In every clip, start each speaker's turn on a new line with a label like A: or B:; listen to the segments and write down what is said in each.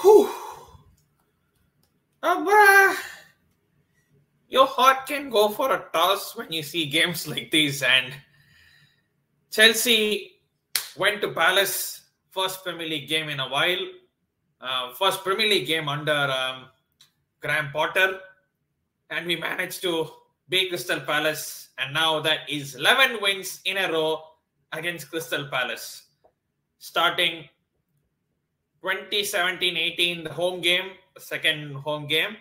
A: Whew. Abba, your heart can go for a toss when you see games like these. And Chelsea went to Palace, first Premier League game in a while, first Premier League game under Graham Potter, and we managed to beat Crystal Palace. And now that is 11 wins in a row against Crystal Palace. Starting 2017-18, the home game, the second home game,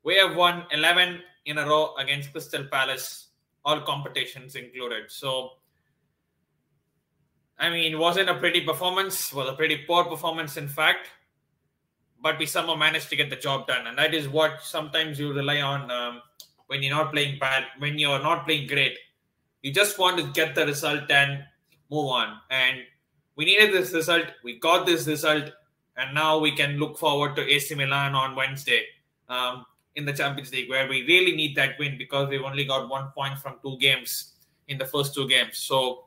A: we have won 11 in a row against Crystal Palace, all competitions included. So, I mean, it wasn't a pretty performance, it was a pretty poor performance, in fact, but we somehow managed to get the job done. And that is what sometimes you rely on when you're not playing bad, when you're not playing great. You just want to get the result and move on. And we needed this result. We got this result. And now we can look forward to AC Milan on Wednesday in the Champions League, where we really need that win because we've only got 1 point from 2 games in the first 2 games. So,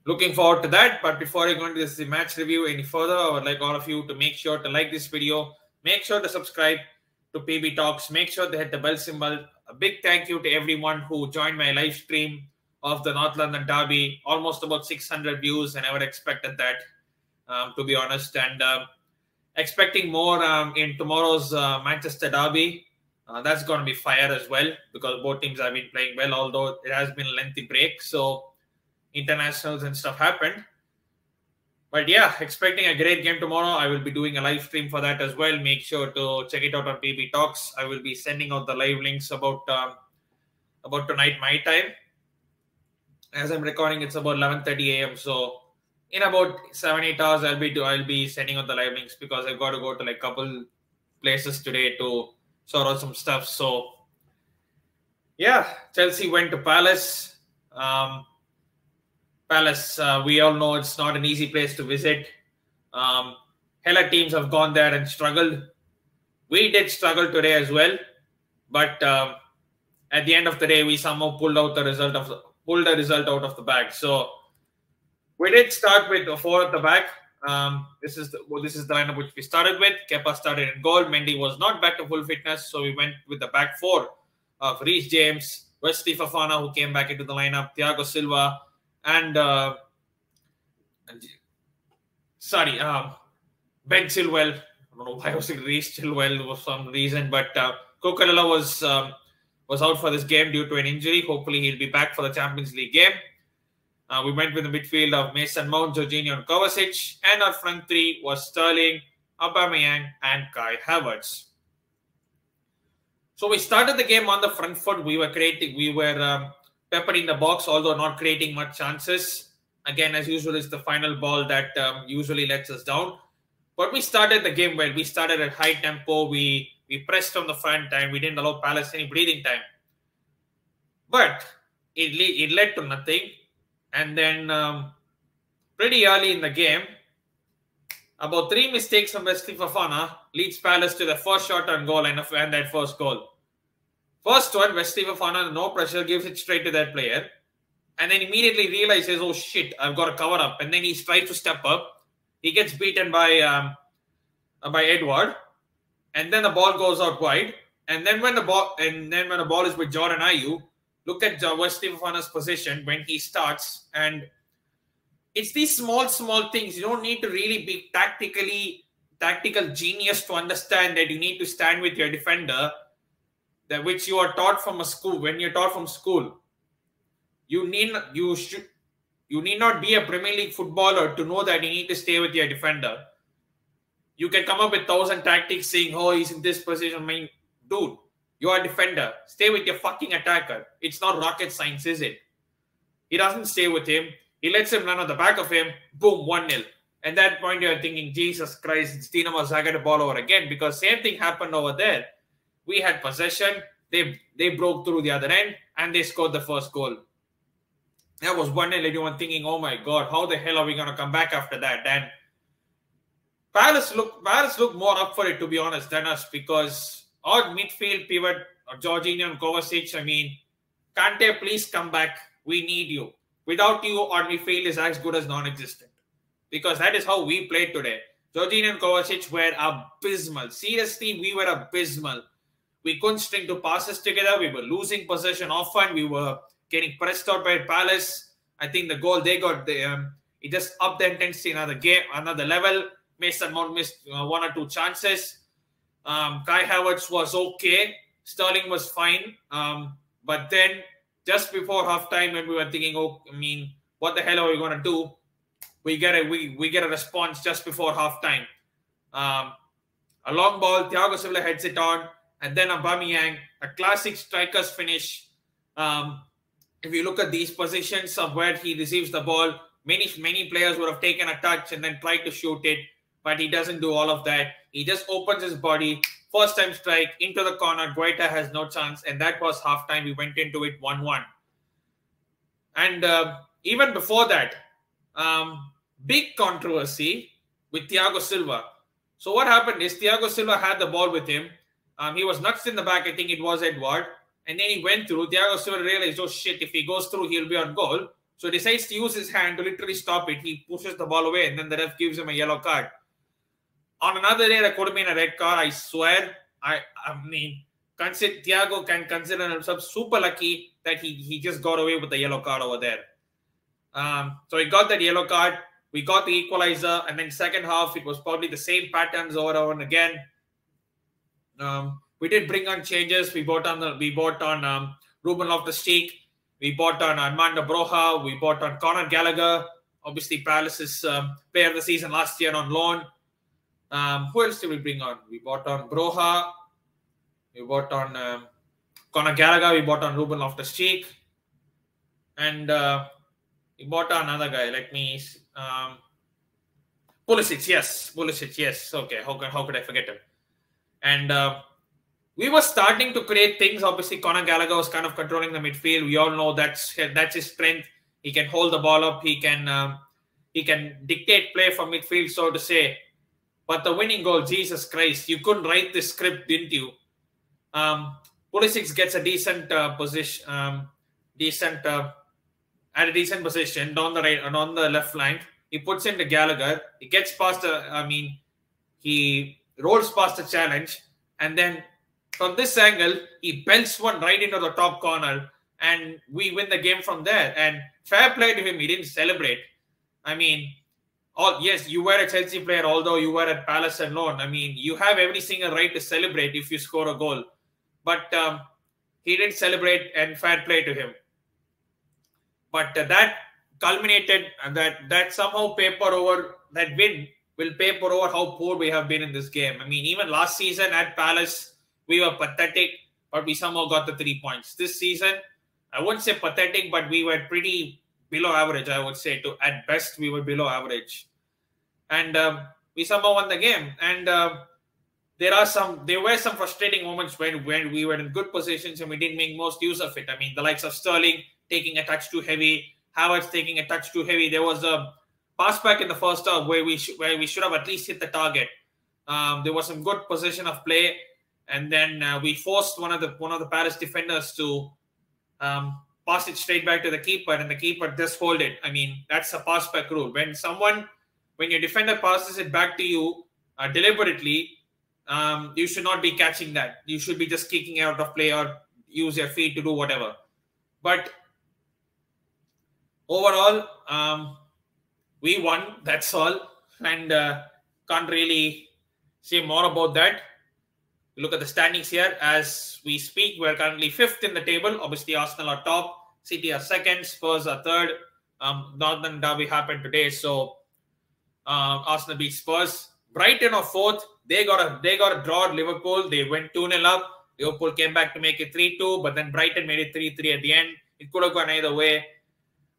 A: looking forward to that. But before I go into this match review any further, I would like all of you to make sure to like this video. Make sure to subscribe to PB Talks. Make sure to hit the bell symbol. A big thank you to everyone who joined my live stream of the North London Derby. Almost about 600 views. I never expected that, to be honest. And expecting more in tomorrow's Manchester Derby. That's going to be fire as well because both teams have been playing well, although it has been a lengthy break. So, internationals and stuff happened. But yeah, expecting a great game tomorrow. I will be doing a live stream for that as well. Make sure to check it out on PB Talks. I will be sending out the live links about tonight my time. As I'm recording, it's about 11:30 a.m. So in about 7-8 hours, I'll be sending out the live links because I've got to go to like a couple places today to sort out some stuff. So yeah, Chelsea went to Palace. Palace, we all know it's not an easy place to visit. Hella teams have gone there and struggled. We did struggle today as well, but at the end of the day, we somehow pulled the result out of the bag. So we did start with 4 at the back. This is the lineup which we started with. Kepa started in goal. Mendy was not back to full fitness, so we went with the back 4 of Reece James, Wesley Fofana, who came back into the lineup, Thiago Silva, and Ben Chilwell. I don't know why I was saying Reece Chilwell for some reason, but Cucurella was out for this game due to an injury. Hopefully, he'll be back for the Champions League game. We went with the midfield of Mason Mount, Jorginho, and Kovacic, and our front 3 was Sterling, Aubameyang, and Kai Havertz. So we started the game on the front foot. We were peppering the box, although not creating much chances. Again, as usual, it's the final ball that usually lets us down. But we started the game well. We started at high tempo. We pressed on the front and we didn't allow Palace any breathing time. But it led to nothing. And then pretty early in the game, about 3 mistakes from Wesley Fofana leads Palace to the first shot on goal and that first goal. First one, Wesley Fofana, no pressure, gives it straight to that player. And then immediately realizes, oh shit, I've got to cover up. And then he tries to step up. He gets beaten by Edward. And then the ball goes out wide. And then when the ball is with Jordan Ayew, look at Wesley Fofana's position when he starts. And it's these small things. You don't need to really be tactical genius to understand that you need to stand with your defender, that which you are taught from a school. When you're taught from school, you need not be a Premier League footballer to know that you need to stay with your defender. You can come up with 1,000 tactics saying, oh, he's in this position. I mean, dude, you're a defender. Stay with your fucking attacker. It's not rocket science, is it? He doesn't stay with him. He lets him run on the back of him. Boom, 1-0. At that point, you're thinking, Jesus Christ, it's Dinamo Zagreb ball over again, because same thing happened over there. We had possession. They broke through the other end and they scored the first goal. That was 1-0. Everyone thinking, oh my God, how the hell are we going to come back after that? And Palace looked more up for it, to be honest, than us, because our midfield pivot, Jorginho and Kovacic, I mean, Kante, please come back. We need you. Without you, our midfield is as good as non-existent. Because that is how we played today. Jorginho and Kovacic were abysmal. Seriously, we were abysmal. We couldn't string two passes together. We were losing possession often. We were getting pressed out by Palace. I think the goal they got, it just upped the intensity in another level. Mason Mount missed one or two chances. Kai Havertz was okay. Sterling was fine. But then just before halftime, when we were thinking, what the hell are we going to do? We get a response just before halftime. A long ball, Thiago Silva heads it on, and then Aubameyang, a classic striker's finish. If you look at these positions of where he receives the ball, many players would have taken a touch and then tried to shoot it, but he doesn't do all of that. He just opens his body, first time strike into the corner. Guaita has no chance, and that was halftime. We went into it 1-1. And even before that, big controversy with Thiago Silva. So what happened is Thiago Silva had the ball with him. He was nuts in the back. I think it was Edward. And then he went through. Thiago Silva realized, oh shit, if he goes through, he'll be on goal. So he decides to use his hand to literally stop it. He pushes the ball away, and then the ref gives him a yellow card. On another day, that could have been a red card, I swear. Thiago can consider himself super lucky that he just got away with the yellow card over there. So he got that yellow card. We got the equalizer, and then second half, it was probably the same patterns over and again. We did bring on changes. We bought on Ruben Loftus-Cheek. We bought on Armando Broja. We bought on Conor Gallagher. Obviously, Palace's player of the season last year on loan. Who else did we bring on? We bought on Broja. We bought on Conor Gallagher. We bought on Ruben Loftus-Cheek. And we bought on another guy. Pulisic, yes. Okay, how could I forget him? And we were starting to create things. Obviously, Conor Gallagher was kind of controlling the midfield. We all know that's his strength. He can hold the ball up. He can dictate play from midfield, so to say. But the winning goal, Jesus Christ, you couldn't write this script, didn't you? Pulisic gets a decent position, at a decent position down the right and on the left flank. He puts into Gallagher. He gets past he rolls past the challenge, and then from this angle, he belts one right into the top corner, and we win the game from there. And fair play to him, he didn't celebrate. Yes, you were a Chelsea player, although you were at Palace and loan. You have every single right to celebrate if you score a goal. But he didn't celebrate, and fair play to him. But that culminated, and that somehow that win will paper over how poor we have been in this game. Even last season at Palace, we were pathetic, but we somehow got the 3 points. This season, I wouldn't say pathetic, but we were pretty below average, I would say. At best, we were below average. And we somehow won the game. And there were some frustrating moments when we were in good positions and we didn't make most use of it. The likes of Sterling taking a touch too heavy, Havertz taking a touch too heavy. There was a pass back in the first half where we should have at least hit the target. There was some good position of play, and then we forced one of the Palace defenders to pass it straight back to the keeper, and the keeper just hold it. That's a pass back rule. When your defender passes it back to you deliberately, you should not be catching that. You should be just kicking out of play or use your feet to do whatever. But overall, we won. That's all, and can't really say more about that. You look at the standings here as we speak. We're currently 5th in the table. Obviously, Arsenal are top, City are 2nd, Spurs are 3rd. Northern Derby happened today, so Arsenal beat Spurs. Brighton are 4th. They got a draw at Liverpool. They went 2-0 up. Liverpool came back to make it 3-2, but then Brighton made it 3-3 at the end. It could have gone either way.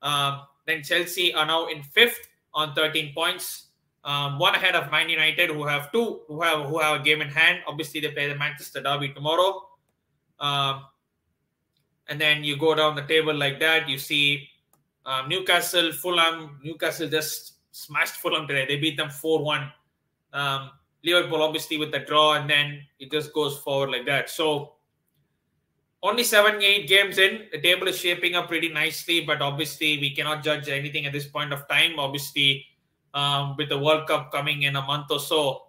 A: Then Chelsea are now in 5th on 13 points. One ahead of Man United, who have a game in hand. Obviously, they play the Manchester Derby tomorrow. And then you go down the table like that. You see Newcastle, Fulham. Newcastle just smashed Fulham today. They beat them 4-1. Liverpool, obviously, with the draw, and then it just goes forward like that. So, only 7-8 games in. The table is shaping up pretty nicely, but obviously, we cannot judge anything at this point of time. Obviously, with the World Cup coming in a month or so,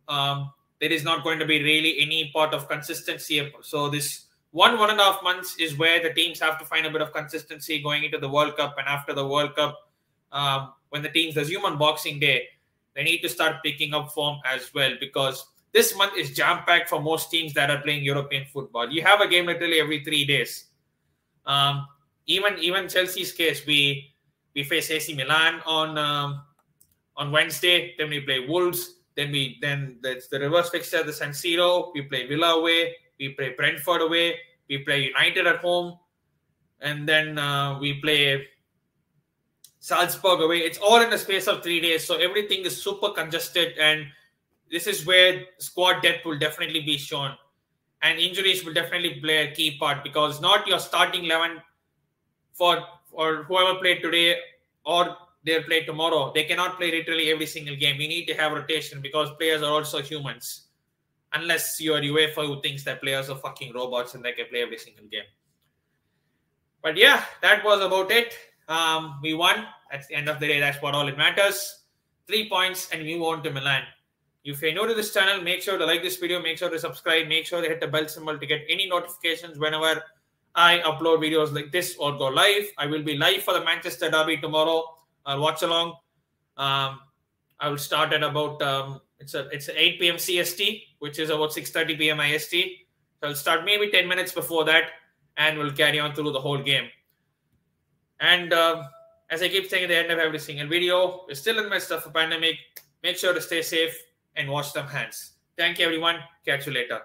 A: there is not going to be really any part of consistency. So this 1.5 months is where the teams have to find a bit of consistency going into the World Cup. And after the World Cup, when the teams resume on Boxing Day, they need to start picking up form as well, because this month is jam-packed for most teams that are playing European football. You have a game literally every 3 days. Even Chelsea's case, we face AC Milan on Wednesday, then we play Wolves, then that's the reverse fixture, the San Siro, we play Villa away, we play Brentford away, we play United at home, and then we play Salzburg away. It's all in the space of 3 days, so everything is super congested, and this is where squad depth will definitely be shown, and injuries will definitely play a key part, because not your starting 11 for whoever played today or they'll play tomorrow. They cannot play literally every single game. We need to have rotation, because players are also humans. Unless you're UEFA, who thinks that players are fucking robots and they can play every single game. But yeah, that was about it. We won. At the end of the day, that's what all it matters. 3 points and we move on to Milan. If you're new to this channel, make sure to like this video, make sure to subscribe, make sure to hit the bell symbol to get any notifications whenever I upload videos like this or go live. I will be live for the Manchester Derby tomorrow. I'll watch along. I will start at about it's 8 p.m. CST, which is about 6:30 p.m. IST. So I'll start maybe 10 minutes before that, and we'll carry on through the whole game. And as I keep saying at the end of every single video, we're still in the midst of a pandemic. Make sure to stay safe and wash them hands. Thank you, everyone. Catch you later.